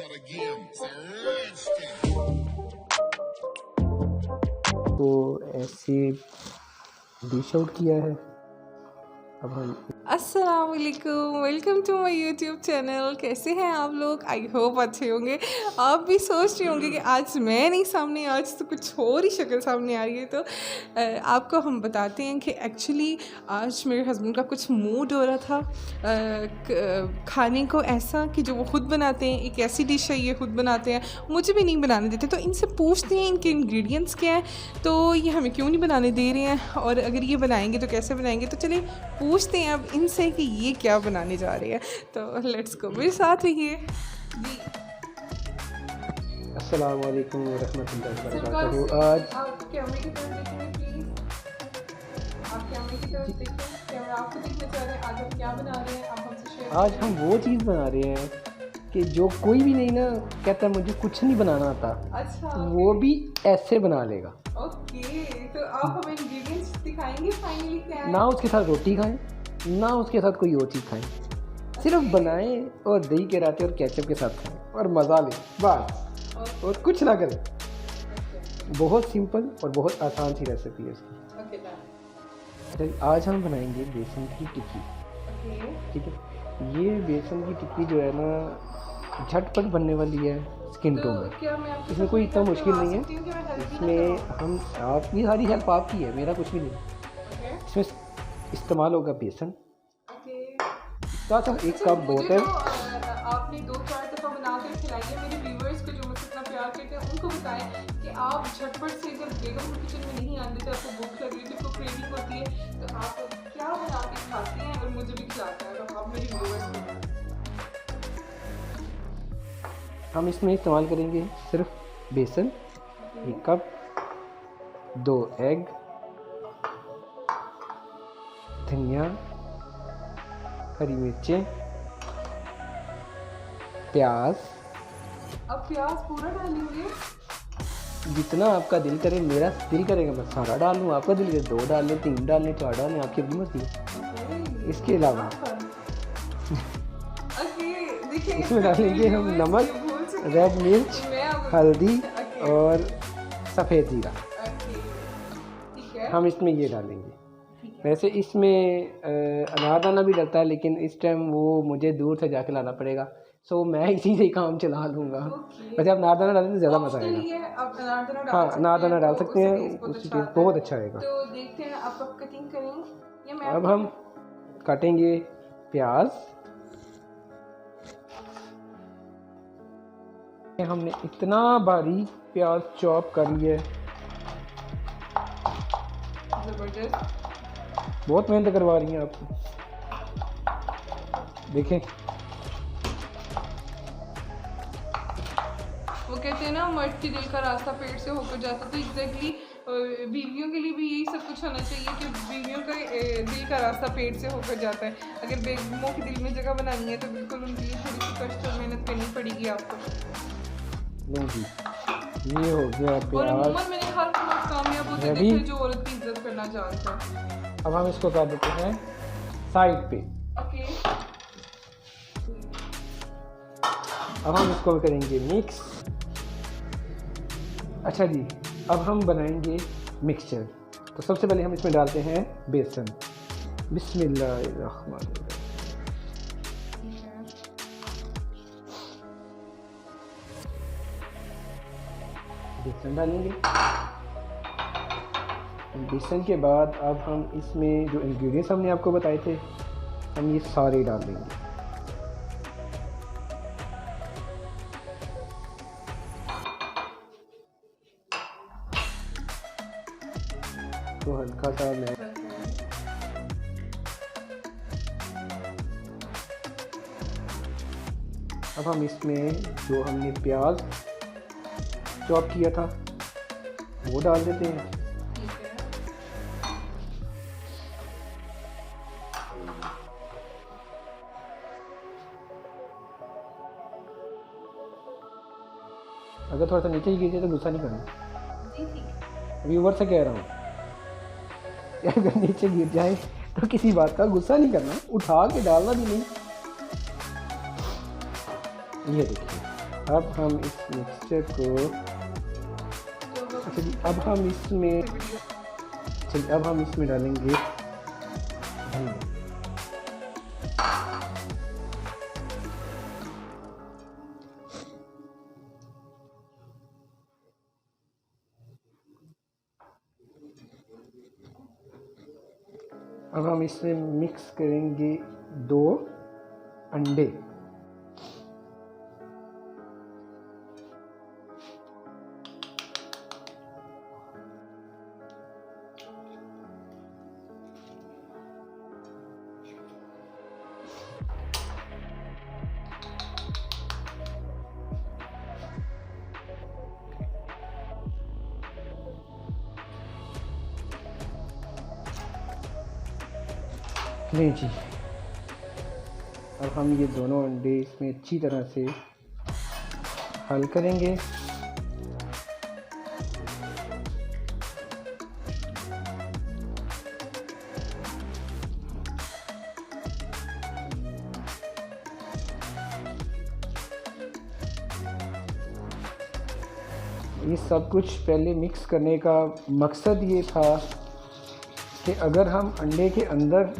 तो ऐसे dish out किया है। अब हम अस्सलाम वालेकुम, welcome to my YouTube channel. कैसे हैं आप लोग? आई होप अच्छे होंगे। आप भी सोच रहे होंगे कि आज मैं नहीं सामने, आज तो कुछ और ही शक्ल सामने आ रही है। तो आपको हम बताते हैं कि एक्चुअली आज मेरे हस्बैंड का कुछ मूड हो रहा था खाने को ऐसा कि जो वो ख़ुद बनाते हैं। एक ऐसी डिश है ये ख़ुद बनाते हैं, मुझे भी नहीं बनाने देते। तो इनसे पूछते हैं इनके इंग्रेडिएंट्स क्या हैं, तो ये हमें क्यों नहीं बनाने दे रहे हैं, और अगर ये बनाएंगे तो कैसे बनाएंगे। तो चलिए पूछते हैं अब इनसे कि ये क्या बनाने जा रहे हैं। तो लेट्स गो, मेरे साथ रहिए जी। अस्सलाम वालेकुम रहमतुल्लाहि व बरकातहू। आज आप कैमरे की तरफ देखेंगे प्लीज़, आप कैमरे की तरफ देखें, कैमरा आपको दिखना चाह रहे हैं। आज हम क्या बना रहे हैं, आप हमसे शेयर आज हम वो चीज़ बना रहे हैं कि जो कोई भी नहीं ना कहता मुझे कुछ नहीं बनाना आता, अच्छा वो भी ऐसे बना लेगा। ओके, तो आप हमें इंग्रेडिएंट्स दिखाएंगे फाइनली क्या है। ना उसके साथ रोटी खाएं, ना उसके साथ कोई और चीज़ खाएं, सिर्फ बनाएं और दही के रायते और केचप के साथ खाएं और मज़ा लें बस, और कुछ ना करें। बहुत सिंपल और बहुत आसान सी रेसिपी है इसकी। ओके चलिए आज हम बनाएंगे बेसन की टिक्की। ठीक है, ये बेसन की टिक्की जो है ना झटपट बनने वाली है स्किन टोन में। क्या मैं आपके इसमें साथ कोई इतना मुश्किल नहीं है। सकती हूँ कि मैं हेल्प भी ना इसमें करूँ? हम आपकी सारी हेल्प आपकी है, मेरा कुछ भी नहीं। ओके इसमें इस्तेमाल होगा बेसन, ओके। साथ साथ एक कप मुझे बोतल। तो आपने 2-4 दफ़ा बना कर खिलाई है। मेरे व्यूवर्स को जो मुझसे इतना प्यार करते हैं उनको बताएं कि आप झटपट से जब बेगम किचन में नहीं आते थे, आपको भूख लग रही थी, आपको क्रेविंग होती है, तो आप क्या बना के खाते हैं और मुझे भी खिलाते हैं। तो आप मेरे व्यूवर्स को बताएं। हम इसमें इस्तेमाल करेंगे सिर्फ बेसन, एक कप, 2 एग, धनिया, हरी मिर्चें, प्याज। अब प्याज पूरा डालेंगे? जितना आपका दिल करे, मेरा दिल करेगा मैं सारा डाल लूँ, आपका दिल करे 2 डाल लें, 3 डाल लें, 4 डाल लें, आपकी अपनी मर्जी है। इसके अलावा इसमें डालेंगे हम नमक, रेड मिर्च, हल्दी और सफ़ेद जीरा। हम इसमें ये डालेंगे। वैसे इसमें अनारदाना भी डलता है, लेकिन इस टाइम वो मुझे दूर से जाके लाना पड़ेगा, सो मैं इसी से काम चला लूँगा। वैसे आप अनारदाना डालें तो ज़्यादा मज़ा आएगा। हाँ, अनारदाना डाल सकते हैं, उससे टेस्ट बहुत अच्छा आएगा। तो देखते हैं आप कब कटिंग करेंगे। मैं अब हम काटेंगे प्याज। हमने इतना बारीक प्याज चॉप कर लिया है, ज़बरदस्त। बहुत मेहनत करवा रही हैं आपको। देखें, वो कहते हैं ना मर्द के दिल का रास्ता पेट से होकर जाता, तो एग्जैक्टली बीवियों के लिए भी यही सब कुछ होना चाहिए कि बीवियों का दिल का रास्ता पेट से होकर जाता है। अगर बेगमों के दिल में जगह बनानी है तो बिल्कुल उनके लिए थोड़ी सी कष्ट और मेहनत करनी पड़ेगी आपको। लो जी, ये हो गया और प्याज। अमूमन मैंने हर मर्द कामयाब होते रेडी। देखे जो औरत की इज्जत करना जानता है। अब हम इसको कर देते हैं साइड पे। ओके, अब हम इसको करेंगे मिक्स। अच्छा जी, अब हम बनाएंगे मिक्सचर। तो सबसे पहले हम इसमें डालते हैं बेसन। बिस्मिल्लाहिर्रहमानिर्रहीम। बेसन डालेंगे। बेसन के बाद अब हम इसमें जो इंग्रेडिएंट्स हमने आपको बताए थे, हम ये सारे डाल देंगे। तो हल्का सा मैं अब हम इसमें जो हमने प्याज चॉप किया था वो डाल देते हैं। ठीक है। अगर थोड़ा सा नीचे ही गिर जाए तो गुस्सा नहीं करना, जी ठीक है। व्यूवर से कह रहा हूँ। अगर नीचे गिर जाए तो किसी बात का गुस्सा नहीं करना, उठा के डालना भी नहीं। ये देखिए, अब हम इस मिक्सचर को, अच्छा जी, अब हम इसमें, चलिए अब हम इसमें डालेंगे धनिया। अब हम इसमें मिक्स करेंगे 2 अंडे। नहीं जी, अब हम ये दोनों अंडे इसमें अच्छी तरह से हल करेंगे। ये सब कुछ पहले मिक्स करने का मकसद ये था कि अगर हम अंडे के अंदर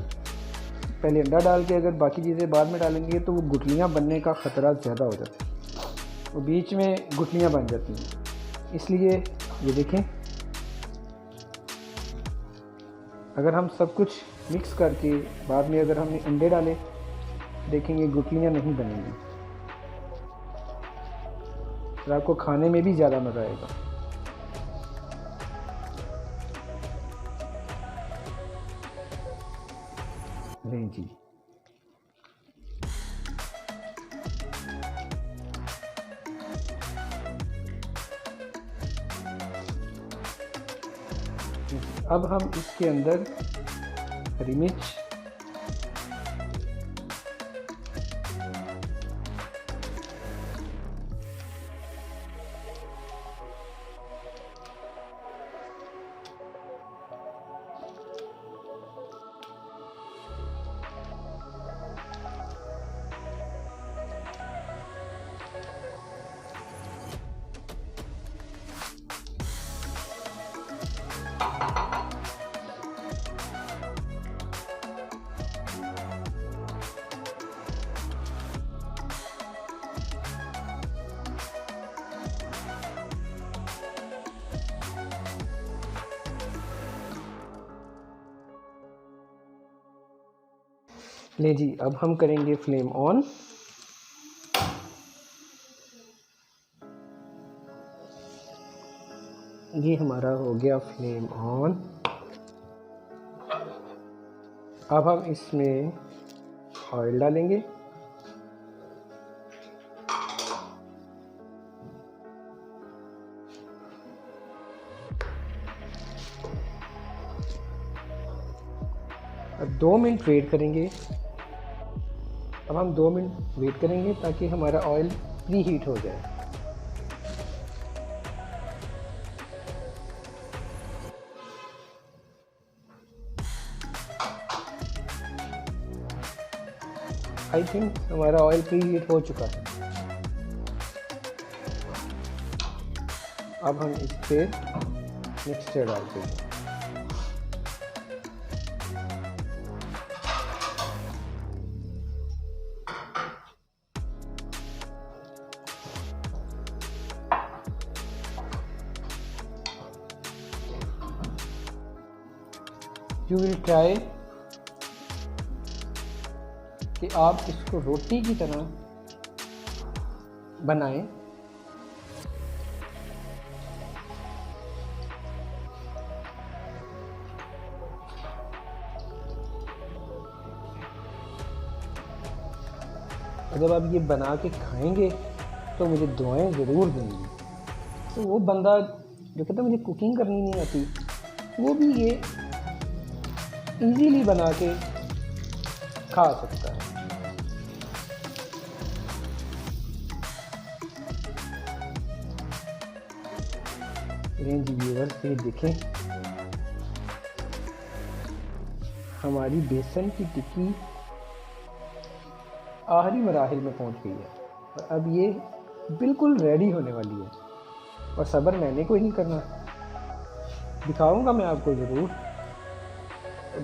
पहले अंडा डाल के अगर बाकी चीज़ें बाद में डालेंगे तो वो गुठलियाँ बनने का ख़तरा ज़्यादा हो जाता है, वो बीच में गुठलियाँ बन जाती हैं। इसलिए ये देखें, अगर हम सब कुछ मिक्स करके बाद में अगर हमने अंडे डाले, देखेंगे गुठलियाँ नहीं बनेंगी, तो आपको खाने में भी ज़्यादा मज़ा आएगा। नहीं जी, अब हम इसके अंदर हरी मिर्च, ले जी, अब हम करेंगे फ्लेम ऑन। ये हमारा हो गया फ्लेम ऑन। अब हम इसमें ऑयल डालेंगे। अब 2 मिनट वेट करेंगे। अब हम 2 मिनट वेट करेंगे ताकि हमारा ऑयल प्री हीट हो जाए। आई थिंक हमारा ऑयल प्री हीट हो चुका है। अब हम इस पे मिक्सचर डालते हैं। यू विल ट्राई कि आप इसको रोटी की तरह बनाएं। जब आप ये बना के खाएंगे तो मुझे दुआएं ज़रूर देंगे। तो वो बंदा जो कहता है मुझे कुकिंग करनी नहीं आती, वो भी ये इजीली बना के खा सकता है। रेंज व्यूअर्स ये देखें, हमारी बेसन की टिक्की आखिरी मराहिल में पहुंच गई है और अब ये बिल्कुल रेडी होने वाली है और सब्र मैंने कोई नहीं करना, दिखाऊंगा मैं आपको ज़रूर,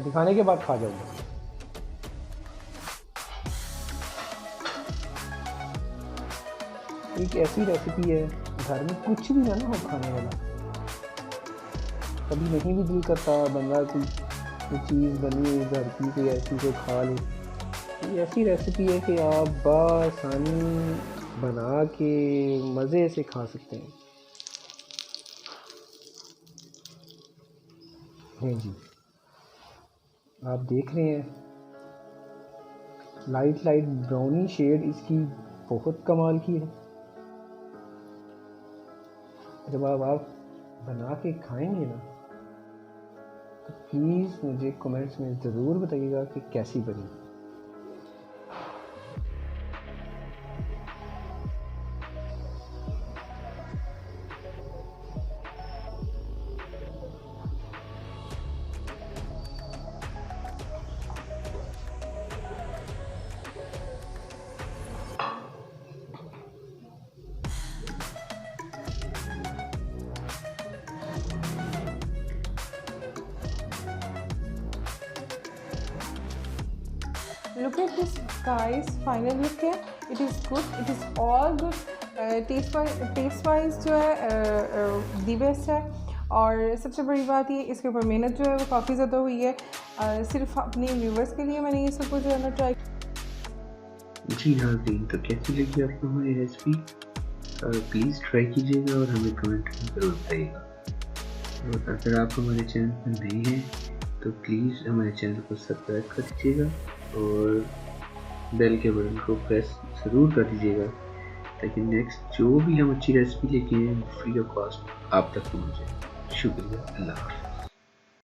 दिखाने के बाद खा जाऊंगा। एक ऐसी रेसिपी है घर में कुछ भी ना हो खाने वाला, कभी नहीं भी दिल करता बंदा कोई चीज़ बनी हुई घर की कोई ऐसी को खा ले, ये ऐसी रेसिपी है कि आप बआसानी बना के मज़े से खा सकते हैं। नहीं जी, आप देख रहे हैं लाइट लाइट ब्राउनी शेड इसकी बहुत कमाल की है। जब आप बना के खाएंगे ना तो प्लीज़ मुझे कमेंट्स में ज़रूर बताइएगा कि कैसी बनी। Look at this guys, final look है, it is good, it is all good, taste wise जो है दी बेस्ट है। और सबसे बड़ी बात ये इसके ऊपर मेहनत जो है वो काफ़ी ज़्यादा हुई है, सिर्फ अपने व्यूवर्स के लिए मैंने ये सब कुछ जो है ना ट्राई। जी नाज़रीन, तो कैसी लगी आपको हमारी रेसिपी? प्लीज़ ट्राई कीजिएगा और हमें कमेंट में ज़रूर बताइएगा। और अगर आप हमारे चैनल पर नए हैं तो प्लीज़ हमारे चैनल को सब्सक्राइब कर दीजिएगा और बेल के बटन को प्रेस ज़रूर कर दीजिएगा ताकि नेक्स्ट जो भी हम अच्छी रेसिपी लेके आए फ्री ऑफ कॉस्ट आप तक पहुँच जाए। शुक्रिया, अल्लाह हाफ़िज़।